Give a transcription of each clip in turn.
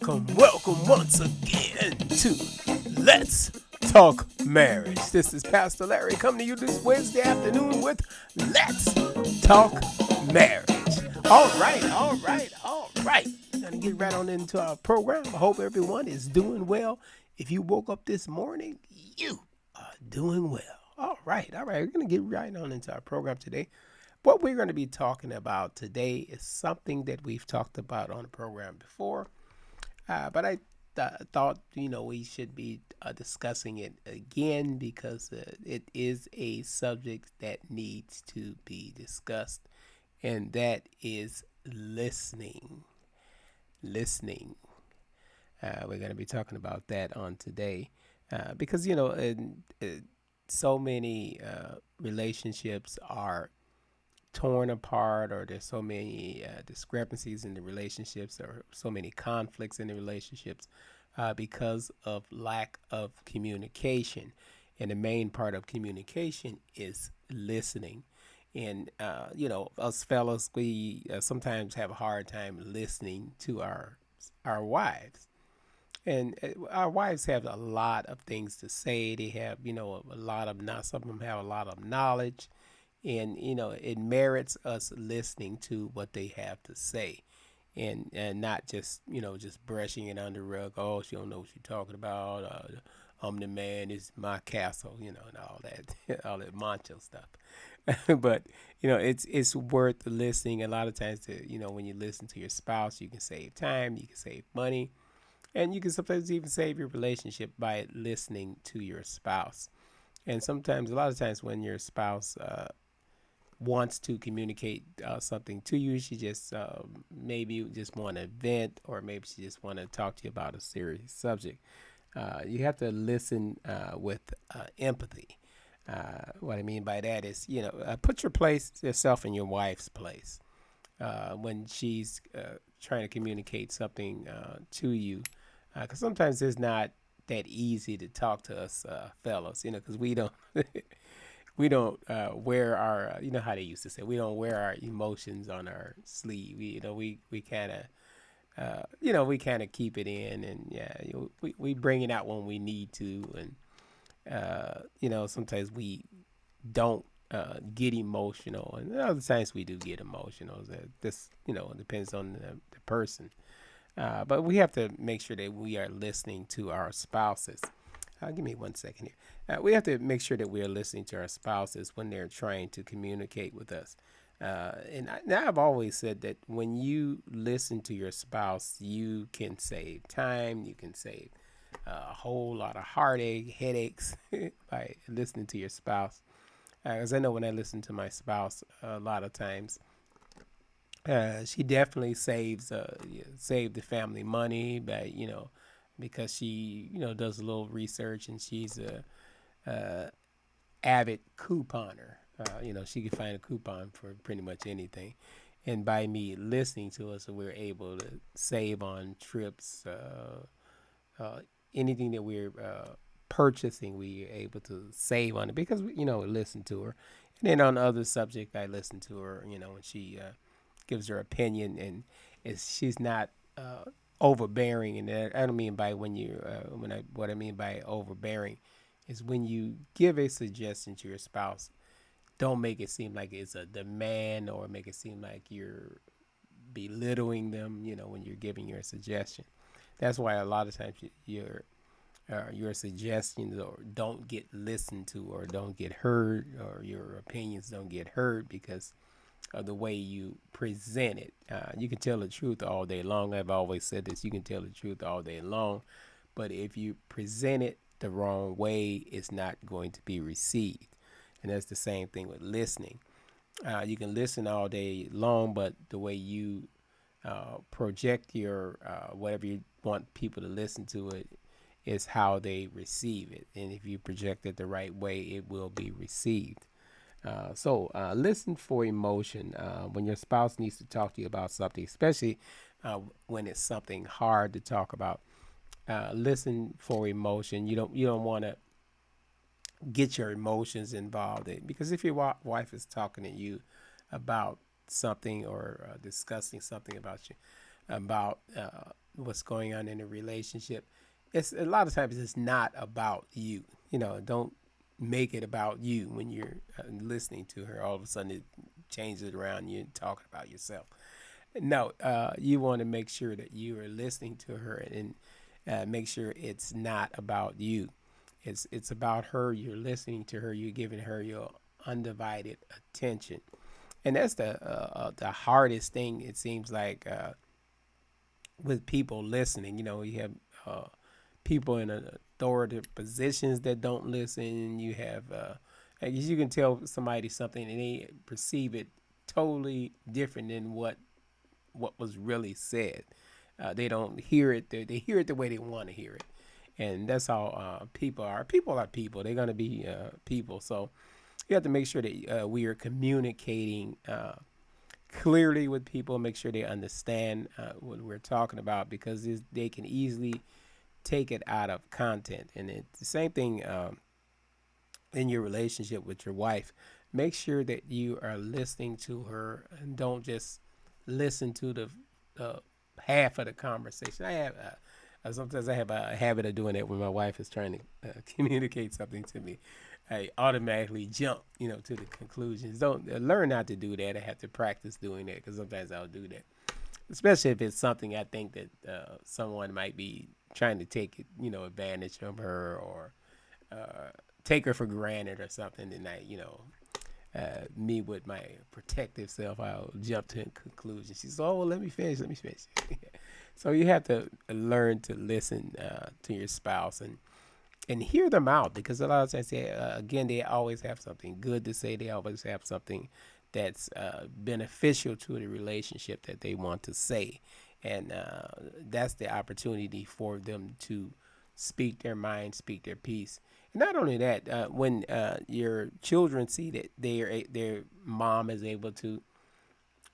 welcome once again to Let's Talk Marriage. This is Pastor Larry coming to you this Wednesday afternoon with Let's Talk Marriage. All right. We're going to get right on into our program. I hope everyone is doing well. If you woke up this morning, you are doing well. All right. We're going to get right on into our program today. What we're going to be talking about today is something that we've talked about on the program before, but I thought, we should be discussing it again because it is a subject that needs to be discussed, and that is listening. Listening. We're going to be talking about that on today because, so many relationships are torn apart, or there's so many discrepancies in the relationships, or so many conflicts in the relationships because of lack of communication. And the main part of communication is listening. And us fellas, we sometimes have a hard time listening to our wives. And our wives have a lot of things to say. They have, a lot of not. Some of them have a lot of knowledge, and it merits us listening to what they have to say, and not just brushing it under the rug. Oh, she don't know what she's talking about. I'm the man, is my castle, and all that all that macho stuff. But it's worth listening. A lot of times, when you listen to your spouse, you can save time, you can save money, and you can sometimes even save your relationship by listening to your spouse. And sometimes, a lot of times, when your spouse wants to communicate something to you, she just maybe just want to vent, or maybe she just want to talk to you about a serious subject. You have to listen with empathy. What I mean by that is, put yourself in your wife's place when she's trying to communicate something to you, because sometimes it's not that easy to talk to us fellas, because we don't we don't wear our, how they used to say, we don't wear our emotions on our sleeve. We kind of we kind of keep it in, and yeah, we bring it out when we need to, and sometimes we don't get emotional, and other times we do get emotional. This depends on the person, but we have to make sure that we are listening to our spouses. Give me 1 second here. We have to make sure that we are listening to our spouses when they're trying to communicate with us. Now I've always said that when you listen to your spouse, you can save time, you can save a whole lot of heartache, headaches by listening to your spouse. Because I know when I listen to my spouse, a lot of times she definitely save the family money by because she does a little research, and she's a avid couponer. She can find a coupon for pretty much anything, and by me listening to us, we're able to save on trips. Anything that we're purchasing, we're able to save on it because we listen to her. And then on the other subject, I listen to her. When she gives her opinion, and she's not overbearing. And I don't mean by what I mean by overbearing is when you give a suggestion to your spouse, don't make it seem like it's a demand, or make it seem like you're belittling them. When you're giving your suggestion, that's why a lot of times your suggestions or don't get listened to, or don't get heard, or your opinions don't get heard because of the way you present it. You can tell the truth all day long. I've always said this: you can tell the truth all day long, but if you present it the wrong way, it's not going to be received. And that's the same thing with listening. You can listen all day long, but the way you project your whatever you want people to listen to it is how they receive it. And if you project it the right way, it will be received. So listen for emotion when your spouse needs to talk to you about something, especially when it's something hard to talk about. Listen for emotion. You don't want to get your emotions involved in, because if your wife is talking to you about something, or discussing something about you, about what's going on in a relationship. It's a lot of times it's not about you. Don't make it about you when you're listening to her. All of a sudden, it changes it around you and talking about yourself. No, you want to make sure that you are listening to her and make sure it's not about you. It's about her. You're listening to her. You're giving her your undivided attention, and that's the hardest thing. It seems like with people listening. You have people in authoritative positions that don't listen. You have, I guess you can tell somebody something and they perceive it totally different than what was really said. They don't hear it. They hear it the way they want to hear it, and that's how people are. People are people. They're gonna be people. So you have to make sure that we are communicating clearly with people. Make sure they understand what we're talking about because they can easily take it out of content. And it's the same thing in your relationship with your wife. Make sure that you are listening to her and don't just listen to the half of the conversation. Sometimes I have a habit of doing that when my wife is trying to communicate something to me. I automatically jump, to the conclusions. Don't learn not to do that. I have to practice doing that because sometimes I'll do that, especially if it's something I think that someone might be trying to take advantage of her or take her for granted or something. And me with my protective self, I'll jump to a conclusion. She says, "Oh, well, let me finish. Let me finish." So you have to learn to listen to your spouse and hear them out because a lot of times, again, they always have something good to say. They always have something that's beneficial to the relationship that they want to say. And that's the opportunity for them to speak their mind, speak their piece. And not only that, when your children see that their mom is able to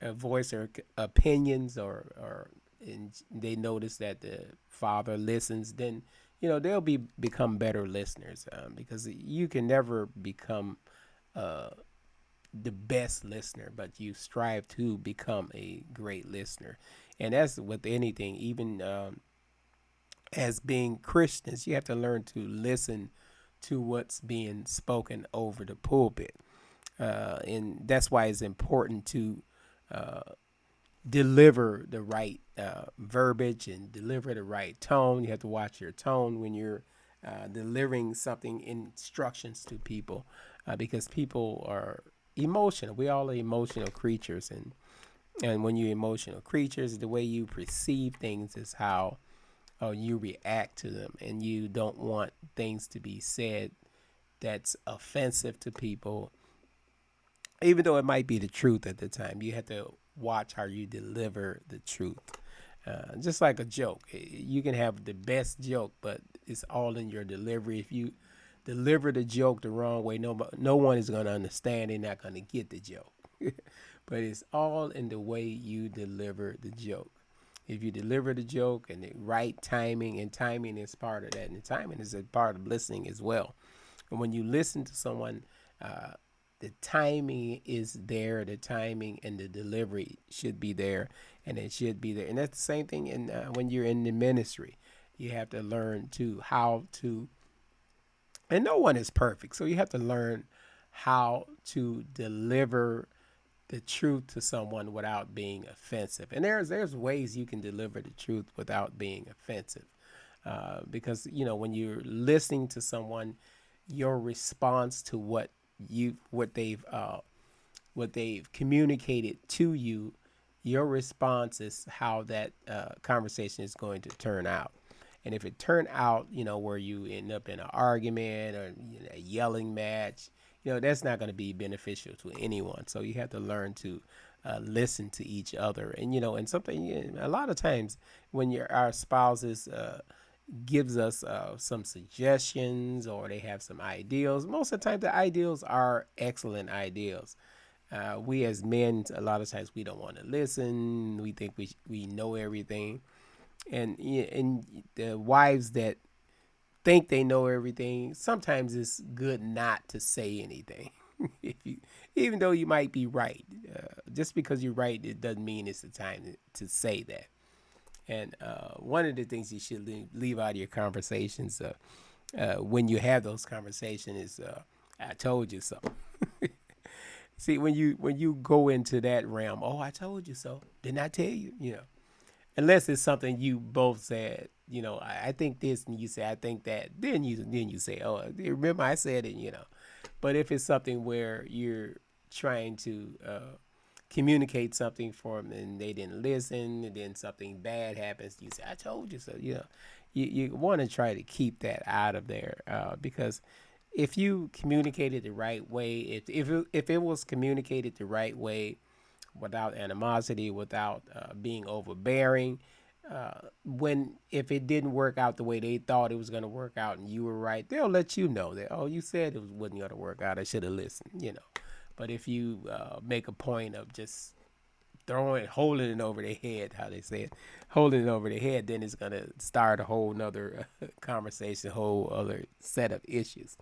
voice their opinions or and they notice that the father listens, then they'll become better listeners because you can never become uh, the best listener, but you strive to become a great listener. And that's with anything, even as being Christians, you have to learn to listen to what's being spoken over the pulpit. And that's why it's important to uh, deliver the right verbiage and deliver the right tone. You have to watch your tone when you're delivering something, instructions to people, because people are emotional. We all are emotional creatures, and when you're emotional creatures, the way you perceive things is how you react to them, and you don't want things to be said that's offensive to people, even though it might be the truth at the time. You have to watch how you deliver the truth. Just like a joke, you can have the best joke, but it's all in your delivery. If you deliver the joke the wrong way, no one is going to understand. They're not going to get the joke. But it's all in the way you deliver the joke. If you deliver the joke and the right timing, and timing is part of that, and timing is a part of listening as well. And when you listen to someone, uh, the timing is there. The timing and the delivery should be there, and it should be there. And that's the same thing in when you're in the ministry. You have to learn to how to, and no one is perfect, so you have to learn how to deliver the truth to someone without being offensive. And there's ways you can deliver the truth without being offensive, because when you're listening to someone, your response to what they've communicated to you, your response is how that conversation is going to turn out. And if it turned out, where you end up in an argument or a yelling match, that's not going to be beneficial to anyone. So you have to learn to listen to each other. And, and something, a lot of times when our spouses gives us some suggestions or they have some ideals, most of the time the ideals are excellent ideals. We as men, a lot of times we don't want to listen. We think we know everything. And the wives that think they know everything, sometimes it's good not to say anything. if you, Even though you might be right, just because you're right, it doesn't mean it's the time to say that. And one of the things you should leave out of your conversations when you have those conversations is "I told you so." See, when you go into that realm, oh, I told you so. Didn't I tell you? Unless it's something you both said. I think this, and you say I think that. Then you say, oh, remember I said it. But if it's something where you're trying to communicate something for them and they didn't listen, and then something bad happens, you say, I told you so. You want to try to keep that out of there because if you communicated the right way, if it was communicated the right way, without animosity, without being overbearing, when if it didn't work out the way they thought it was going to work out and you were right, they'll let you know that, oh, you said wasn't going to work out. I should have listened. But if you make a point of just holding it over their head, how they say it, holding it over their head, then it's going to start a whole nother conversation, a whole other set of issues.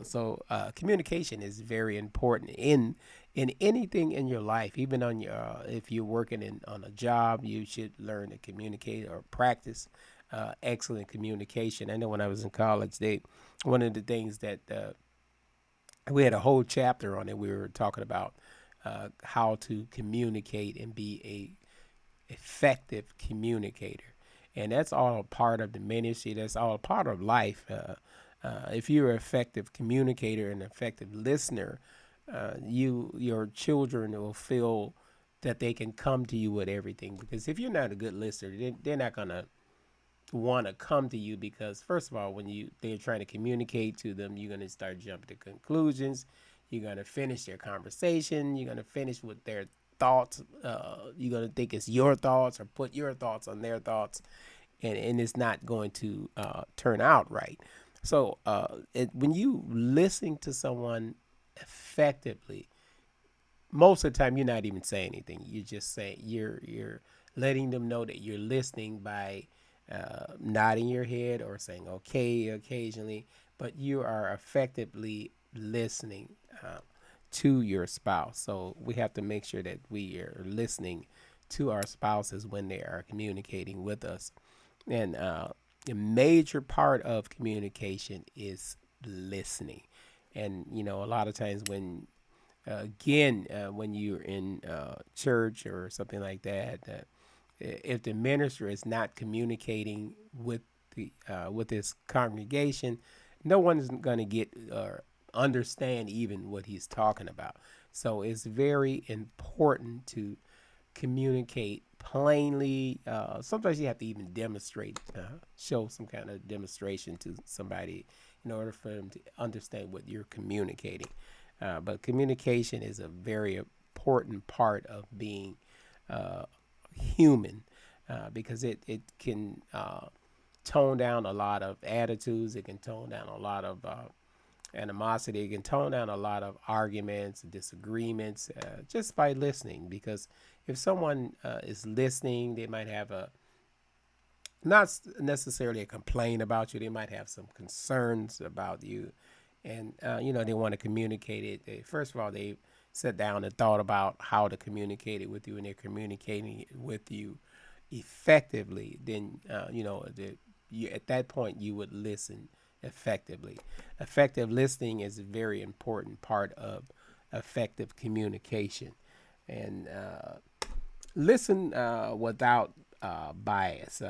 So communication is very important in anything in your life. Even on your if you're working on a job, you should learn to communicate or practice excellent communication. I know when I was in college, one of the things that we had a whole chapter on it. We were talking about how to communicate and be a effective communicator, and that's all part of the ministry. That's all part of life. If you're an effective communicator and effective listener, your children will feel that they can come to you with everything. Because if you're not a good listener, they're not gonna want to come to you because first of all, when they're trying to communicate to them, you're gonna start jumping to conclusions. You're gonna finish their conversation. You're gonna finish with their thoughts. You're gonna think it's your thoughts or put your thoughts on their thoughts, and it's not going to turn out right. So when you listen to someone effectively, most of the time you're not even saying anything. You're just saying you're letting them know that you're listening by nodding your head or saying okay occasionally, but you are effectively listening to your spouse. So we have to make sure that we are listening to our spouses when they are communicating with us. And a major part of communication is listening. And a lot of times again, when you're in church or something like that, if the minister is not communicating with his congregation, no one is going to get or understand even what he's talking about. So it's very important to communicate plainly. Sometimes you have to even demonstrate, show some kind of demonstration to somebody in order for them to understand what you're communicating. But communication is a very important part of being uh, human because it can tone down a lot of attitudes. It can tone down a lot of animosity. It can tone down a lot of arguments, disagreements, just by listening. Because if someone is listening, they might have not necessarily a complaint about you. They might have some concerns about you, and they want to communicate it. First of all, they sat down and thought about how to communicate it with you, and they're communicating it with you effectively. Then at that point you would listen effectively. Effective listening is a very important part of effective communication, and listen without bias.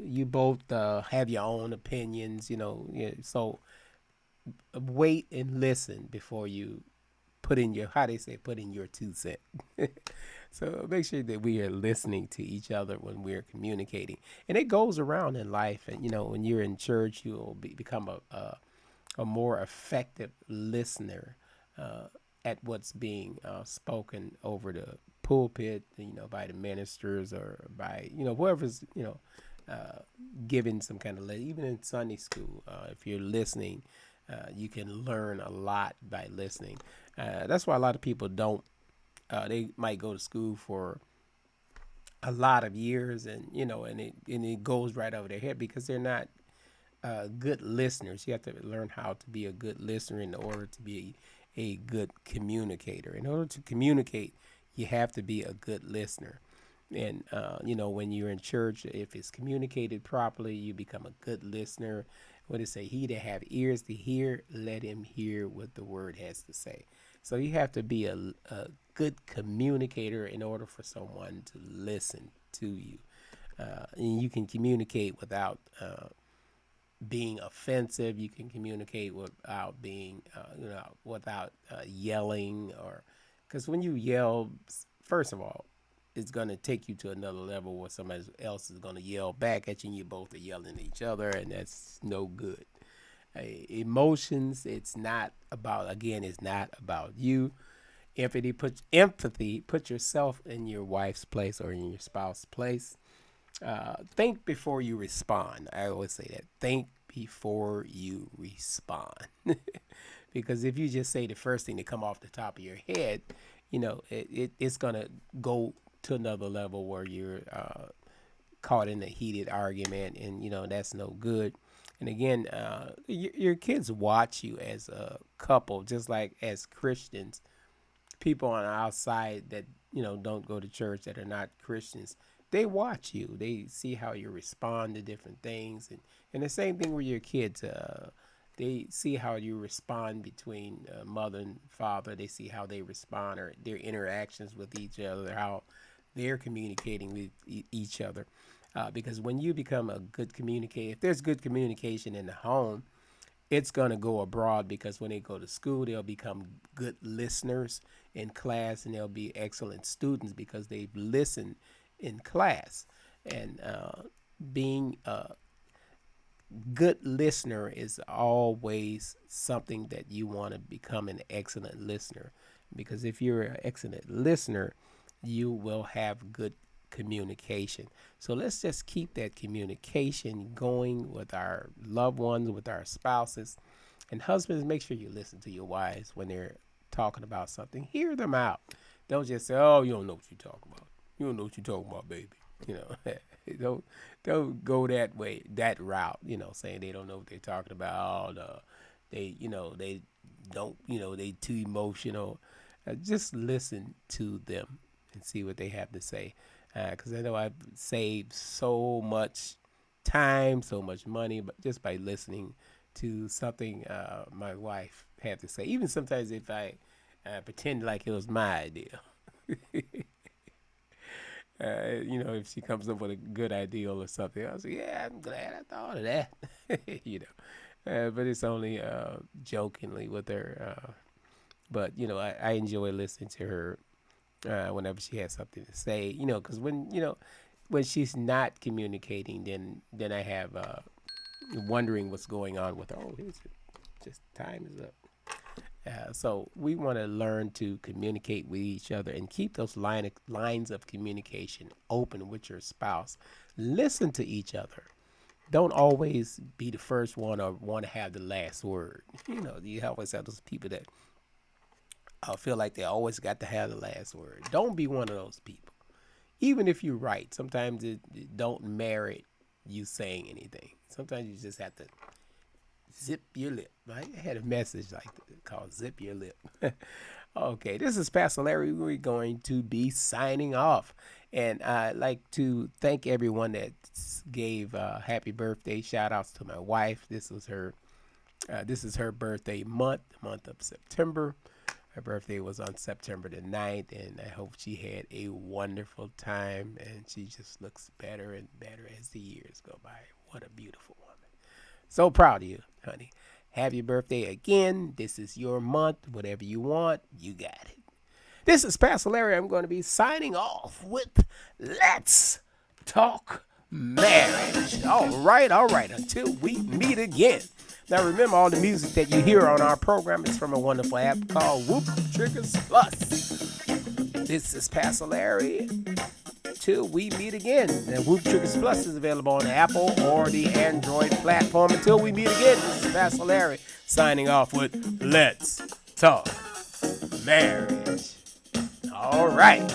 You both have your own opinions, yeah, so wait and listen before you put in your, how they say, put in your 2 cents. So make sure that we are listening to each other when we're communicating, and it goes around in life. And when you're in church, you'll become a more effective listener uh, at what's being spoken over the pulpit, by the ministers or by whoever's uh, giving some kind of even in Sunday school. If you're listening, you can learn a lot by listening. That's why a lot of people don't. They might go to school for a lot of years, and and it goes right over their head because they're not good listeners. You have to learn how to be a good listener in order to be a good communicator. In order to communicate, you have to be a good listener. And, when you're in church, if it's communicated properly, you become a good listener. What it say? He that have ears to hear, let him hear what the word has to say. So you have to be a good communicator in order for someone to listen to you. And you can communicate without being offensive. You can communicate without being, without yelling, or because when you yell, first of all, it's going to take you to another level where somebody else is going to yell back at you and you both are yelling at each other, and that's no good. Emotions, it's not about, again, it's not about you. Empathy, put yourself in your wife's place or in your spouse's place. Think before you respond. I always say that. Think before you respond. Because if you just say the first thing to come off the top of your head, it's going to go to another level where you're caught in a heated argument, and that's no good. And again, your kids watch you as a couple, just like as Christians. People on the outside that don't go to church, that are not Christians, they watch you. They see how you respond to different things, and the same thing with your kids. They see how you respond between mother and father. They see how they respond, or their interactions with each other, how they're communicating with each other. Because when you become a good communicator, if there's good communication in the home, it's going to go abroad, because when they go to school, they'll become good listeners in class, and they'll be excellent students because they've listened in class. And being a good listener is always something that you want to become an excellent listener, because if you're an excellent listener, you will have good communication. So let's just keep that communication going with our loved ones, with our spouses. And husbands, make sure you listen to your wives when they're talking about something. Hear them out. Don't just say, "Oh, you don't know what you're talking about. You don't know what you're talking about, baby." Don't go that way, that route. Saying they don't know what they're talking about. They don't. They too emotional. Just listen to them and see what they have to say. Because I know I've saved so much time, so much money, but just by listening to something my wife had to say. Even sometimes if I pretend like it was my idea. If she comes up with a good idea or something, I'll say, "Yeah, I'm glad I thought of that." But it's only jokingly with her. But I enjoy listening to her whenever she has something to say. Because when she's not communicating, then I have wondering what's going on with her. Oh, here's it. Just time is up. So we want to learn to communicate with each other and keep those lines of communication open with your spouse. Listen to each other. Don't always be the first one or want to have the last word. You always have those people that feel like they always got to have the last word. Don't be one of those people. Even if you're right, sometimes it don't merit you saying anything. Sometimes you just have to zip your lip. I had a message like that called "Zip Your Lip." Okay, this is Pastor Larry. We're going to be signing off. And I'd like to thank everyone that gave happy birthday shout outs to my wife. This is her birthday month, the month of September. Her birthday was on September the 9th, and I hope she had a wonderful time, and she just looks better and better as the years go by. What a beautiful woman. So proud of you, honey. Happy birthday again. This is your month. Whatever you want, you got it. This is Pastor Larry. I'm going to be signing off with Let's Talk Marriage. All right. Until we meet again. Now, remember, all the music that you hear on our program is from a wonderful app called Whoop Triggers Plus. This is Pastor Larry. Till we meet again. And Whoop Triggers Plus is available on the Apple or the Android platform. Until we meet again, this is Pastor Larry signing off with Let's Talk Marriage. All right.